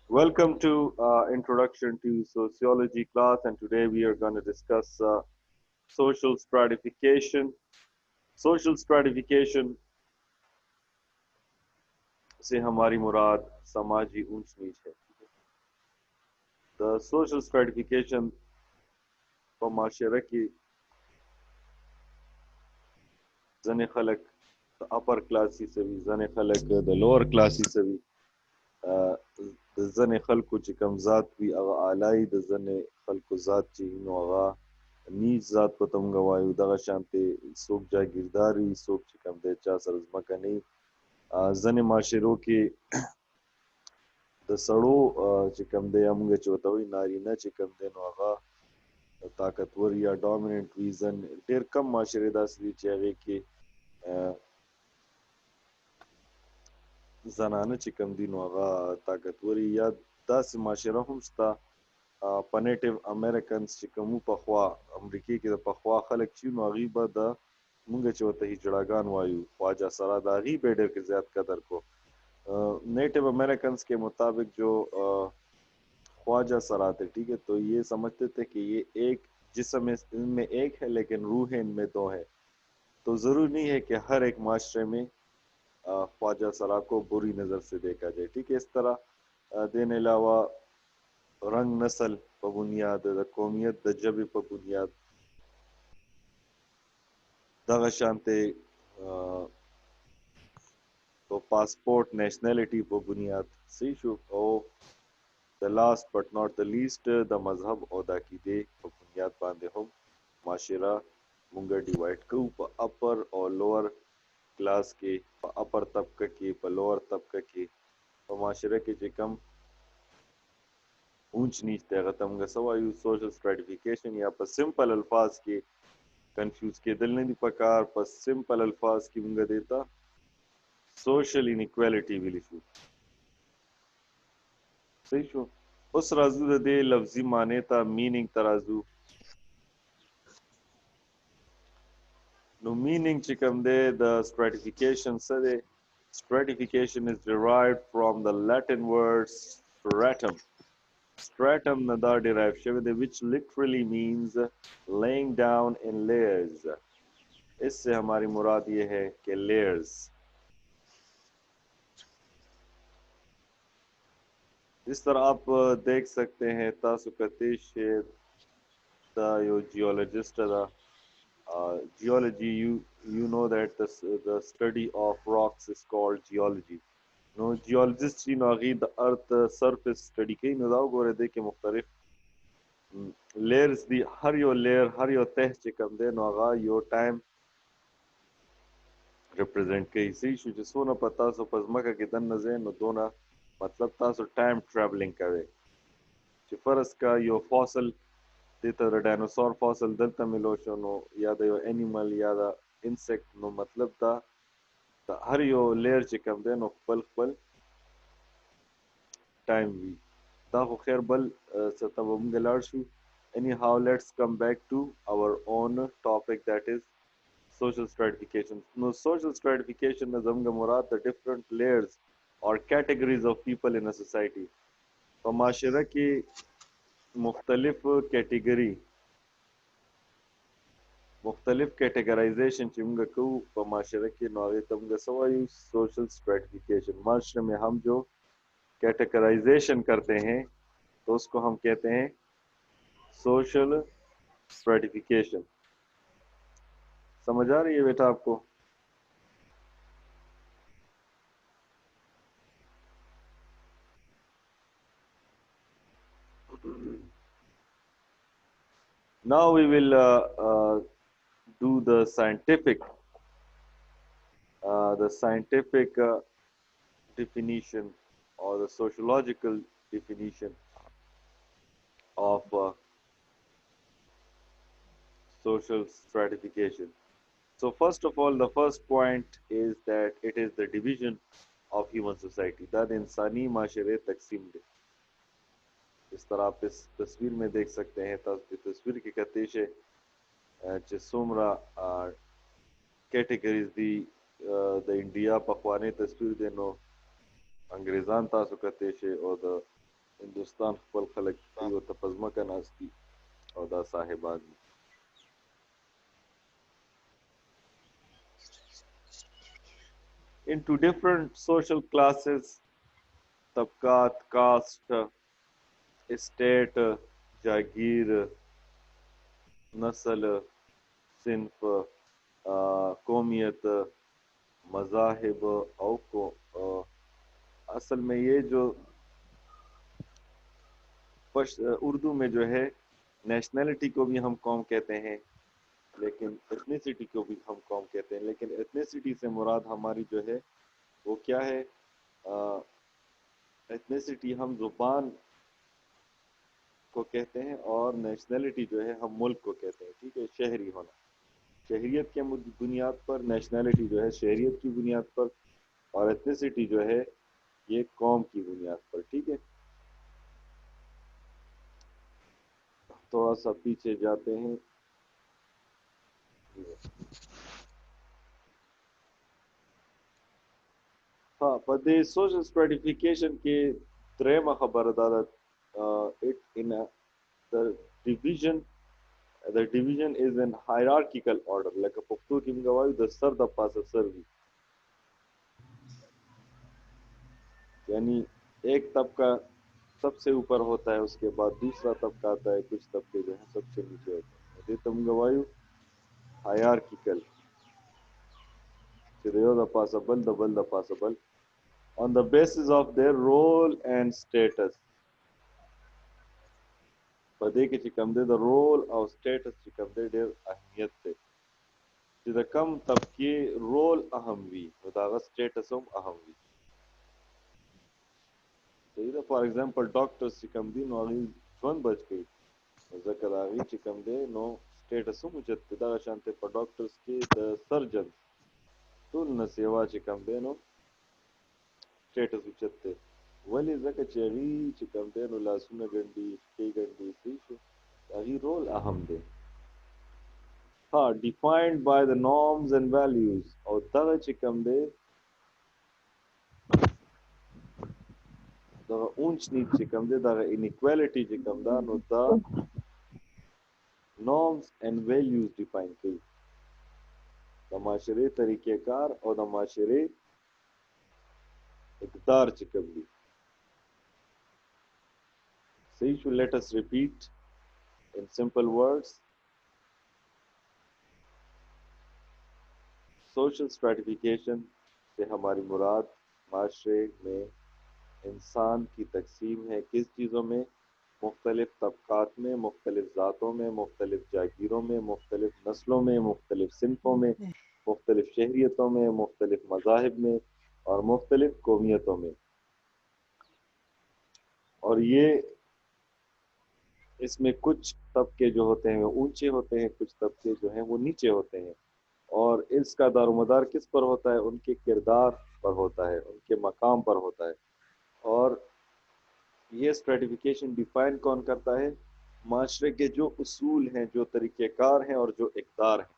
Welcome to Introduction to Sociology class, and today we are going to discuss social stratification. Social stratification से हमारी मुराद समाजी ऊंच नीच है. The social stratification को माशरे की जने खलक the upper classes से भी जने खलक the lower classes से भी د ځنې خلکو چې کم ذات وي هغه اعلی د ځنې خلکو ذات چې نو هغه نیچ ذات په تم غوايو دغه شانته څوک جاگیردار وي څوک چې کم دی چا سره ځمکه نه ځنې معاشرو کې د سړو چې کم دی موږ چې ورته وایي نارینه چې کم دی نو هغه طاقتور یا ډومیننټ وي ډېر کم معاشرې داسې دي چې هغې کې زنانه چې کم دي نو هغه طاقتور یا داسې معاشره هم شته په نیټیو امریکنز چې کوم پخوا امریکای کې د پخوا خلک چې نو هغوی به د مونږ چې ورته هجړاګان وایو خواجه سره د هغوی به ډېر زیات قدر کو نیٹو अमेरिकन्स के मुताबिक जो ख्वाजा सराते ठीक है तो ये समझते थे कि ये एक जिस्म इनमें एक है लेकिन रूह इनमें दो है तो ज़रूरी नहीं है कि हर एक माशरे में ख्वाजा सरा को बुरी नज़र से देखा जाए ठीक है इस तरह देने अलावा रंग नस्ल पर बुनियाद द कौमियत द जबे पर बुनियाद दगा शांते तो पासपोर्ट नेशनलिटी पर बुनियाद सही शो और the last but not the least the मजहब और द अकीदे पर बुनियाद बांधे हम माशरा मुंगा डिवाइड को अपर और लोअर क्लास के अपर तबके के पर लोअर तबके के और माशरे के जो कम ऊंच नीच तय तमगा सवायु सोशल स्ट्रेटिफिकेशन या पर सिंपल अल्फाज के कंफ्यूज के दिल नहीं पकार पर सिंपल अल्फाज की मुंगा देता सोशल इनइक्वालिटी विल शू सही शो उस राजू दे लफ्जी माने था मीनिंग तराजू नो मीनिंग चिकम दे द स्ट्रेटिफिकेशन सदे stratification is derived from the Latin word stratum. Stratum nada derived shavide which literally means laying down in layers. इससे हमारी मुराद ये है कि layers. इस तरह आप देख सकते हैं तासुकतिश द यो जियोलॉजिस्ट द geology you know that the study of rocks is called geology. No geologist you know the earth surface study के न दाव गोरे दे के मुख्तलिफ layers दी हर यो layer हर यो तह चे कम दे नो आगा यो time represent के इसी शु जिसो न पता सो पज़मा का किधन नज़े नो दोना मतलब तासो time traveling करे चे फर्स्ट का यो fossil देता द डायनासोर फॉसिल दलता मिलो शनो या द यो एनिमल या द इंसेक्ट नो मतलब द हर यो लेयर चे कम दे नो खपल खपल टाइम वी दा खो खैर बल सतब मंगलार शू anyhow let's come back to our own topic that is social stratification. No social stratification is amga murad the different layers or categories of people in a society. तो माशरा की मुख्तलिफ category मुख्तलिफ categorisation चिमगा को प माशरे के नौवे तमगा सवायु सोशल स्ट्रेटिफिकेशन माशरे में हम जो कैटेगराइजेशन करते हैं तो उसको हम कहते हैं सोशल स्ट्रेटिफिकेशन. समझ आ रही है बेटा आपको? Now we will do the scientific definition or the sociological definition of social stratification. So first of all, the first point is that it is the division of human society. That इंसानी माशरे तकसीम दे. इस तरह आप इस तस्वीर में देख सकते हैं तस्वीर की कतेश जिसुमरा कैटेगरीज दी द इंडिया पखवाने तस्वीर देनो अंग्रेजान तासु कतेश और द हिंदुस्तान खपल खलक यो तपजमा का नास्ती और दा साहिबान into different social classes, तबकात, कास्ट, स्टेट, जागीर, नस्ल, सिंफ, कौमियत, मज़ाहिब और को असल में ये जो उर्दू में जो है नेशनैलिटी को भी हम कौम कहते हैं, लेकिन एथनिसिटी को भी हम कौम कहते हैं, लेकिन एथनिसिटी से मुराद हमारी जो है वो क्या है? एथनिसिटी हम जुबान को कहते हैं और नेशनैलिटी जो है हम मुल्क को कहते हैं। ठीक है, शहरी होना, शहरियत के बुनियाद पर, नेशनैलिटी जो है शहरियत की बुनियाद पर, और एथनिसिटी जो है ये कौम की बुनियाद पर। ठीक है, थोड़ा सा पीछे जाते हैं। हाँ, पदे सोशल स्ट्रेटिफिकेशन के त्रेमा खबर दादा it in the division the division is in hierarchical order like a puktu kim gawai the sar the pasa servi यानी एक तबका सबसे ऊपर होता है, उसके बाद दूसरा तबका आता है, कुछ तबके जो है सबसे नीचे होते हैं। ये तुम गवायु hierarchical the possible the possible on the basis of their role and status पदे के चिकम दे the role और status चिकम दे देर अहमियत थे जिधर कम तबके रोल अहम भी उदागा स्टेटस अहम भी सही। फॉर एग्जांपल डॉक्टर्स चिकम दी नो अगी वन बच गई ذکر आगी चिकम दे नो स्टेटस मुझे दा शांति पर डॉक्टर्स के द सर्जन तो न सेवा चिकम दे नो स्टेटस उचते वली ज़का चेगी चिकम दे नो लासुना गंडी के गंडी सीशो अगी रोल अहम दे हाँ defined by the norms and values और दा चिकम दे दा ऊंच नीच चिकम दे दा इनइक्वालिटी चिकम दा नो दा नॉर्म्स एंड वैल्यूज डिफाइन की द माशरे तरीक़ेकार और द माशरे इक़दार चिकम दी सही show let us repeat in simple words social stratification से हमारी मुराद माशरे में इंसान की तकसीम है किस चीज़ों में? मुख्तलिफ तबकात में, मुख्तलिफ ज़ातों में, मुख्तलिफ जागीरों में, मुख्तलिफ नस्लों में, मुख्तलिफ सिनफों में, मुख्तलिफ शहरियतों में, मुख्तलिफ मज़ाहिब में और मुख्तलिफ कौमियतों में। और ये इसमें कुछ तबके जो होते हैं वो ऊंचे होते हैं, कुछ तबके जो हैं वो नीचे होते हैं, और इसका दारोमदार किस पर होता है? उनके किरदार पर होता है, उनके मकाम पर होता है। और ये स्ट्रेटिफिकेशन डिफाइन कौन करता है? माशरे के जो उसूल हैं, जो तरीक़ेकार हैं और जो इक़दार हैं।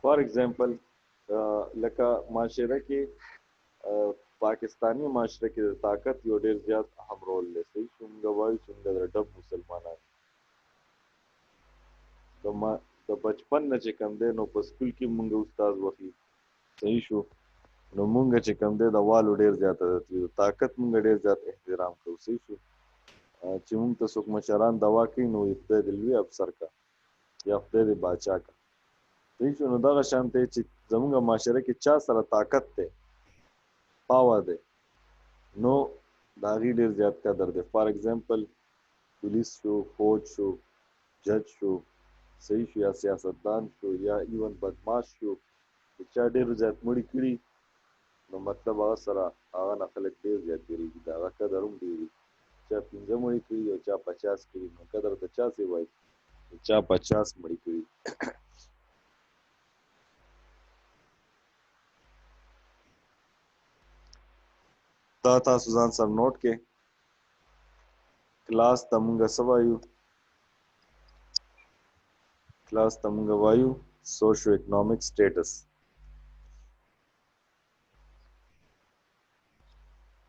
फॉर एग्जांपल लका माशरे के पाकिस्तानी माशरे की ताकत यो ढेर ज़्यादा अहम रोल ले सही चुंगवाई चुंगा डब मुसलमान तो बचपन न चिकम दे नो स्कूल की मुंगे उस्ताद वही सही शो नो मुंगे चिकम दे दवाल ढेर ज़्यादा थी ताकत मुंगे ढेर ज़्यादा एहतराम को सही शो चिमुंग तो सुख मशरान दवा की नो इफ्ते दिलवी अफसर का या इफ्ते बादशाह का सही शो नो दगा शांते जमुंगा माशरे की चा सरा ताकत थे पावा दे नो दागी ढेर ज़्यादा का दर्द है। फॉर एग्जांपल पुलिस शो, फौज शो, जज शो, सही शो या सियासतदान शो या इवन बदमाश शो चा ढेर ज़्यादा मुड़ी किड़ी नो मतलब आगा सरा आगा नखलक ढेर ज़्यादा गिरी दागा का दरुम दी चा पिंजा मुड़ी किड़ी और चा 50 किड़ी नो कदर तो चा से भाई चा 50 मुड़ी किड़ी ता सुजान सर नोट के क्लास तमुंगा सवायु क्लास तमुंगा वायु सोशो इकोनॉमिक स्टेटस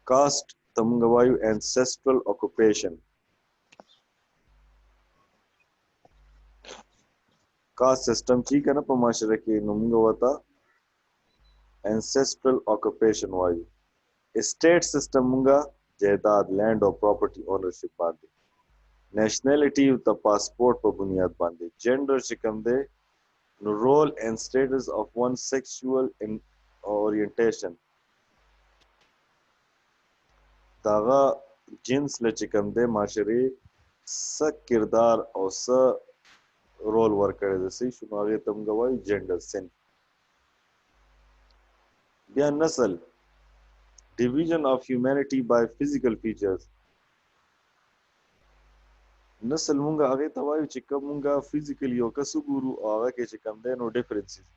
कास्ट तमुंगा वायु एंसेस्ट्रल ऑक्यूपेशन का सिस्टम ठीक है ना पमाशरे के नुमुंगा वता एंसेस्ट्रल ऑक्यूपेशन वायु स्टेट सिस्टम मुंगा जायदाद लैंड और प्रॉपर्टी ओनरशिप बांधे नेशनैलिटी द पासपोर्ट पर बुनियाद बांधे जेंडर शिकम दे role and status of one sexual in orientation दागा जिन्स ले चिकम दे माशरे स किरदार और स रोल वर्क करे जैसे शुरू आगे तुम गवाही जेंडर सेन या नस्ल division of humanity by physical features नस्ल मुंगा आगे तवायु चिकम मुंगा फिजिकली ओ कसुगुरु आगे के चिकम दे नो डिफरेंसेस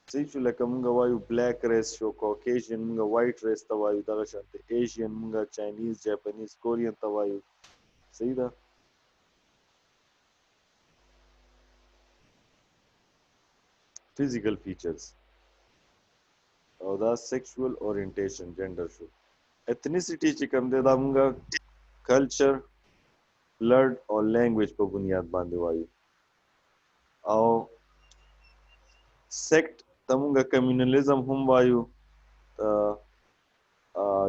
सही लका मुंगा वायु ब्लैक रेस शो कॉकेशियन मुंगा वाइट रेस तवायु दगा शंते एशियन मुंगा चाइनीज जापानीज कोरियन तवायु सही दा फिजिकल फीचर्स और दा सेक्सुअल ओरिएंटेशन जेंडर शो एथनिसिटी चिकम दे दा मुंगा कल्चर ब्लड और लैंग्वेज पर बुनियाद बांधे वायु और सेक्ट तमुंगा कम्युनलिज्म हम वायु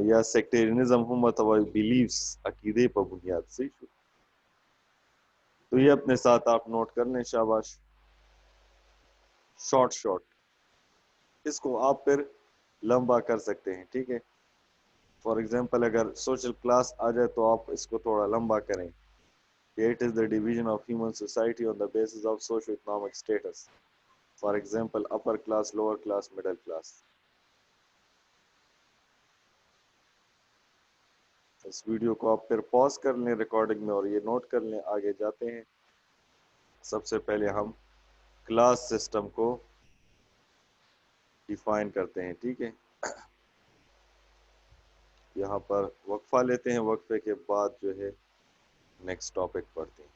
या सेक्टेरियनिज्म हम वायु बिलीव्स अकीदे पर बुनियाद से तो ये अपने साथ आप नोट कर लें शाबाश शॉर्ट शॉर्ट इसको आप फिर लंबा कर सकते हैं ठीक है फॉर एग्जांपल अगर सोशल क्लास आ जाए तो आप इसको थोड़ा लंबा करें it is the division of human society on the basis of socio economic status for example upper class lower class middle class इस वीडियो को आप फिर पॉज कर लें रिकॉर्डिंग में और ये नोट कर लें आगे जाते हैं सबसे पहले हम क्लास सिस्टम को डिफाइन करते हैं ठीक है यहाँ पर वक्फा लेते हैं वक्फे के बाद जो है नेक्स्ट टॉपिक पढ़ते हैं